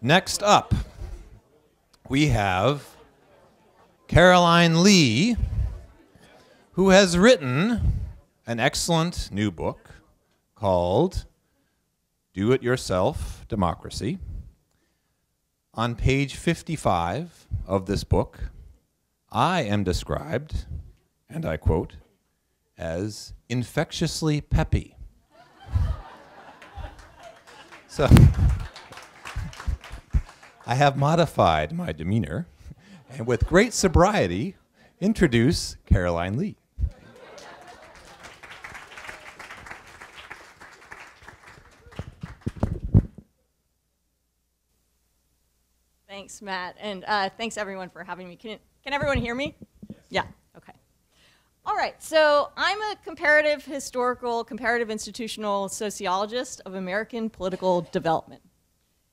Next up, we have Caroline Lee, who has written an excellent new book called Do-It-Yourself Democracy. On page 55 of this book, I am described, and I quote, as infectiously peppy. So I have modified my demeanor and with great sobriety introduce Caroline Lee. Thanks, Matt, and thanks everyone for having me. Can everyone hear me? Yes. Yeah, okay. All right, so I'm a comparative institutional sociologist of American political development.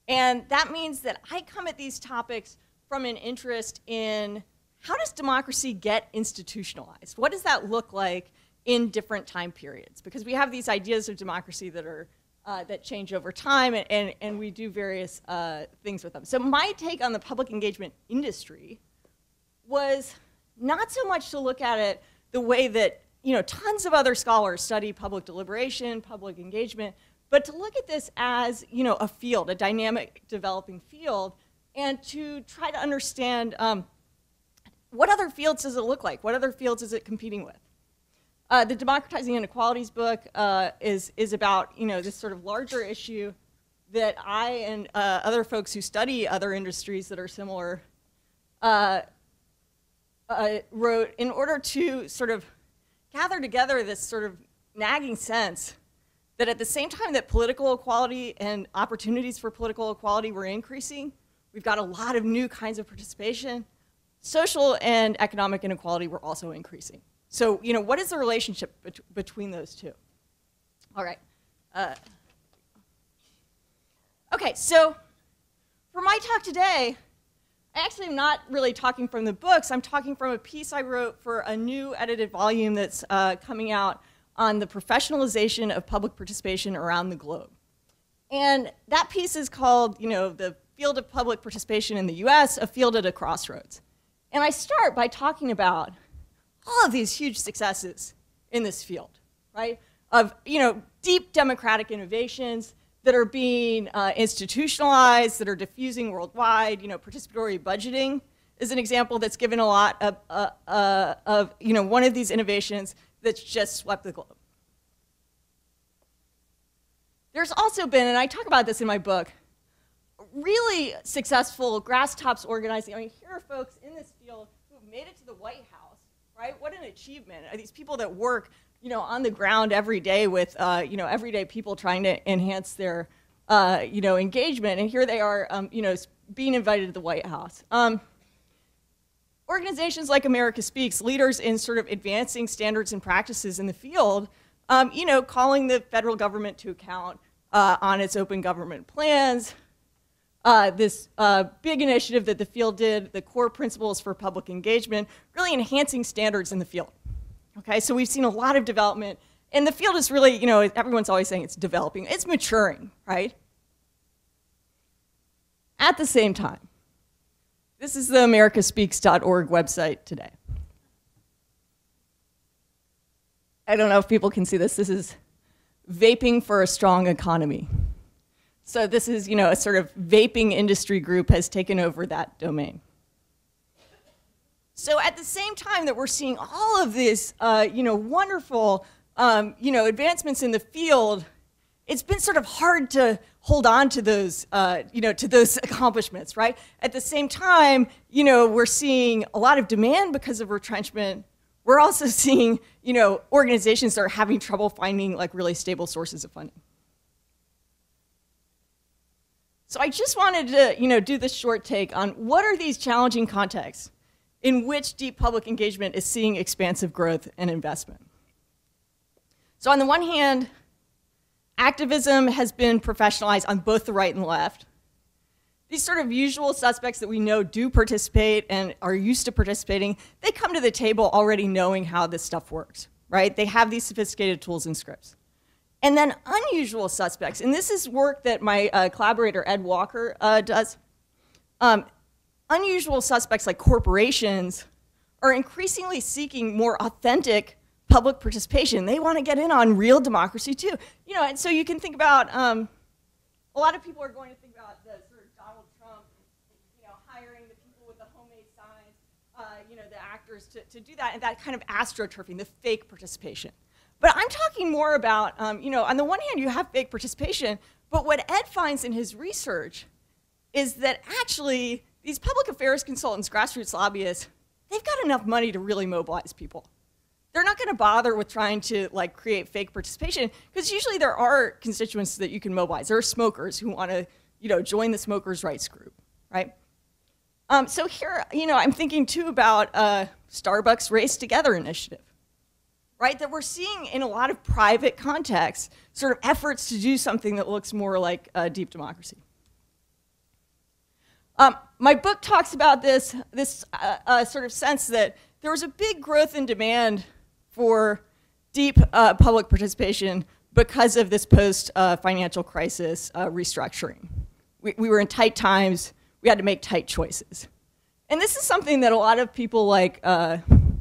And that means that I come at these topics from an interest in how does democracy get institutionalized? What does that look like in different time periods? Because we have these ideas of democracy that are that change over time, and we do various things with them. So my take on the public engagement industry was not so much to look at it the way that tons of other scholars study public deliberation, public engagement, but to look at this as a field, a dynamic developing field, and to try to understand what other fields does it look like? What other fields is it competing with? The Democratizing Inequalities book is about this sort of larger issue that I and other folks who study other industries that are similar wrote in order to sort of gather together this sort of nagging sense that at the same time that political equality and opportunities for political equality were increasing, we've got a lot of new kinds of participation. Social and economic inequality were also increasing. So, what is the relationship between those two? All right. Okay, so for my talk today, I actually am not really talking from the books. I'm talking from a piece I wrote for a new edited volume that's coming out on the professionalization of public participation around the globe. And that piece is called, the field of public participation in the US, a field at a crossroads. And I start by talking about all of these huge successes in this field, right? Of, deep democratic innovations that are being institutionalized, that are diffusing worldwide. Participatory budgeting is an example that's given a lot of one of these innovations that's just swept the globe. There's also been, and I talk about this in my book, really successful grass-tops organizing. I mean, here are folks in this field who have made it to the White House, right? What an achievement. These people that work, on the ground every day with, everyday people trying to enhance their, engagement. And here they are, being invited to the White House. Organizations like America Speaks, leaders in sort of advancing standards and practices in the field, calling the federal government to account on its open government plans. This big initiative that the field did, the core principles for public engagement, really enhancing standards in the field. Okay, so we've seen a lot of development, and the field is really, everyone's always saying it's developing. It's maturing, right? At the same time, this is the americaspeaks.org website today. I don't know if people can see this. This is Vaping for a Strong Economy. So this is, a sort of vaping industry group has taken over that domain. So at the same time that we're seeing all of this, wonderful, advancements in the field, it's been sort of hard to hold on to those, to those accomplishments, right? At the same time, we're seeing a lot of demand because of retrenchment. We're also seeing, organizations that are having trouble finding really stable sources of funding. So I just wanted to, do this short take on what are these challenging contexts in which deep public engagement is seeing expansive growth and investment. So on the one hand, activism has been professionalized on both the right and the left. These sort of usual suspects that we know do participate and are used to participating, they come to the table already knowing how this stuff works, right? They have these sophisticated tools and scripts. And then unusual suspects, and this is work that my collaborator Ed Walker does. Unusual suspects like corporations are increasingly seeking more authentic public participation. They want to get in on real democracy too. You know, and so you can think about, a lot of people are going to think about the sort of Donald Trump, you know, hiring the people with the homemade signs, you know, the actors to do that, and that kind of astroturfing, the fake participation. But I'm talking more about, you know, on the one hand, you have fake participation, but what Ed finds in his research is that actually these public affairs consultants, grassroots lobbyists, they've got enough money to really mobilize people. They're not going to bother with trying to like create fake participation, because usually there are constituents that you can mobilize. There are smokers who want to, you know, join the smokers' rights group, right? So here, you know, I'm thinking too about Starbucks Race Together initiative, right? That we're seeing in a lot of private contexts, sort of efforts to do something that looks more like deep democracy. My book talks about this sort of sense that there was a big growth in demand for deep public participation because of this post-financial crisis restructuring. We were in tight times. We had to make tight choices. And this is something that a lot of people like,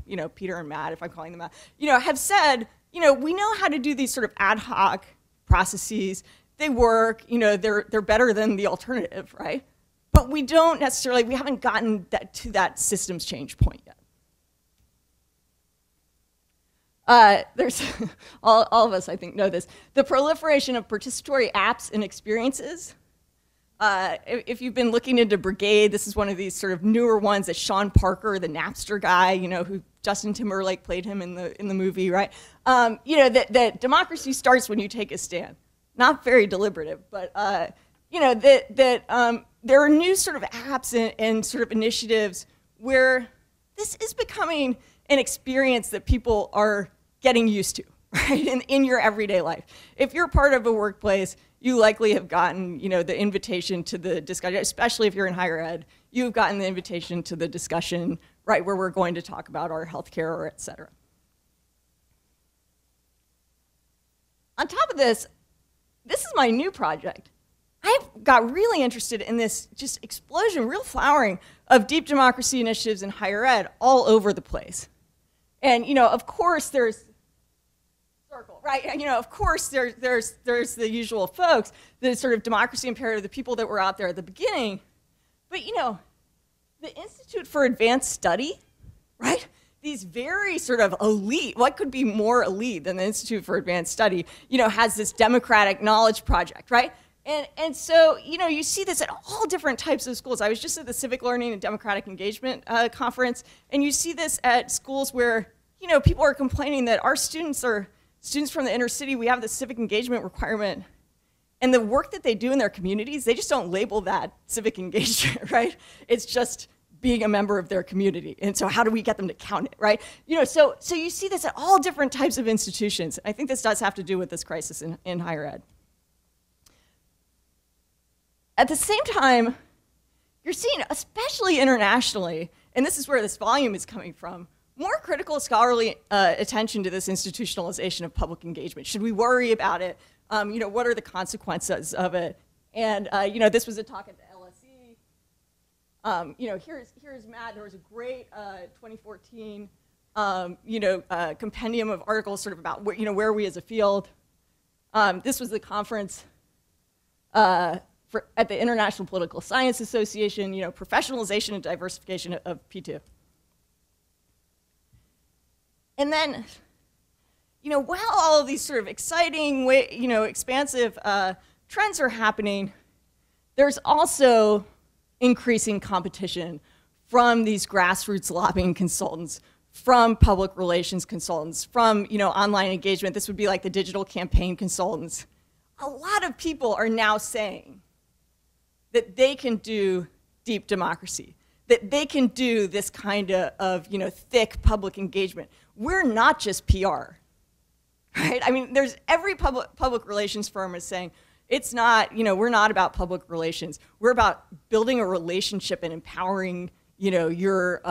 you know, Peter and Matt, if I'm calling them out, you know, have said, you know, we know how to do these sort of ad hoc processes. They work, you know, they're better than the alternative, right? But we don't necessarily, we haven't gotten to that systems change point yet. There's, all of us, I think, know this. The proliferation of participatory apps and experiences. If you've been looking into Brigade, this is one of these sort of newer ones that Sean Parker, the Napster guy, you know, who Justin Timberlake played him in the movie, right? You know, that democracy starts when you take a stand. Not very deliberative, but, you know, there are new sort of apps and sort of initiatives where this is becoming an experience that people are getting used to, right, in your everyday life. If you're part of a workplace, you likely have gotten, you know, the invitation to the discussion, especially if you're in higher ed, you've gotten the invitation to the discussion, right, where we're going to talk about our healthcare or et cetera. On top of this is my new project. I got really interested in this just explosion, real flowering of deep democracy initiatives in higher ed all over the place. And, you know, of course there's circle, right? You know, of course there's the usual folks, the sort of democracy imperative, the people that were out there at the beginning. But, you know, the Institute for Advanced Study, right? These very sort of elite, what could be more elite than the Institute for Advanced Study, you know, has this democratic knowledge project, right? And so, you know, you see this at all different types of schools. I was just at the Civic Learning and Democratic Engagement conference, and you see this at schools where, you know, people are complaining that our students are students from the inner city. We have the civic engagement requirement, and the work that they do in their communities, they just don't label that civic engagement, right? It's just being a member of their community. And so how do we get them to count it, right? You know, so you see this at all different types of institutions. I think this does have to do with this crisis in higher ed. At the same time, you're seeing, especially internationally, and this is where this volume is coming from, more critical scholarly attention to this institutionalization of public engagement. Should we worry about it? You know, what are the consequences of it? And you know, this was a talk at the LSE. You know, here's Matt. There was a great 2014, you know, compendium of articles sort of about where, you know, where are we as a field. This was the conference at the International Political Science Association. You know, professionalization and diversification of P2. And then, you know, while all of these sort of exciting, you know, expansive trends are happening, there's also increasing competition from these grassroots lobbying consultants, from public relations consultants, from, you know, online engagement. This would be like the digital campaign consultants. A lot of people are now saying that they can do deep democracy, that they can do this kind of you know, thick public engagement. We're not just PR, right? I mean, there's every public relations firm is saying, it's not, you know, we're not about public relations. We're about building a relationship and empowering, you know, your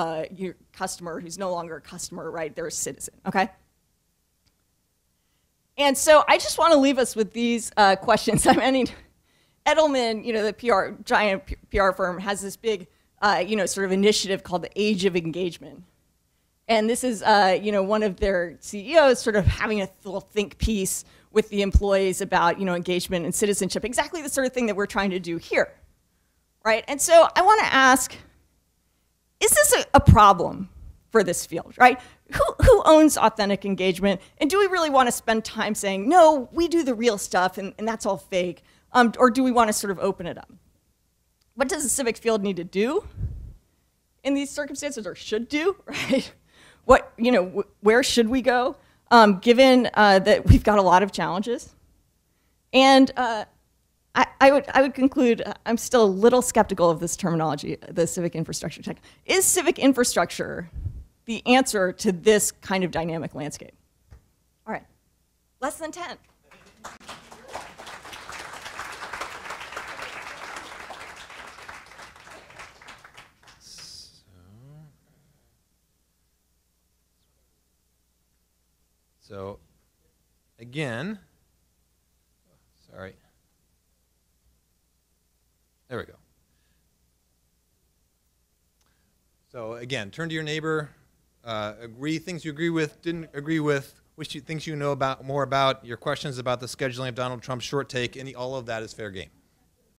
customer who's no longer a customer, right? They're a citizen, okay? And so I just want to leave us with these questions. I mean, Edelman, the giant PR firm, has this big, sort of initiative called the Age of Engagement. And this is, one of their CEOs sort of having a little think piece with the employees about, engagement and citizenship, exactly the sort of thing that we're trying to do here, right? And so I want to ask, is this a problem for this field, right? Who owns authentic engagement? And do we really want to spend time saying, no, we do the real stuff and that's all fake? Or do we want to sort of open it up? What does the civic field need to do in these circumstances, or should do, right? Where should we go, given that we've got a lot of challenges? And I would conclude, I'm still a little skeptical of this terminology, the civic infrastructure tech. Is civic infrastructure the answer to this kind of dynamic landscape? All right, less than 10. So, again, sorry. There we go. So again, turn to your neighbor, agree things you agree with, didn't agree with, things you know more about, your questions about the scheduling of Donald Trump's short take, all of that is fair game.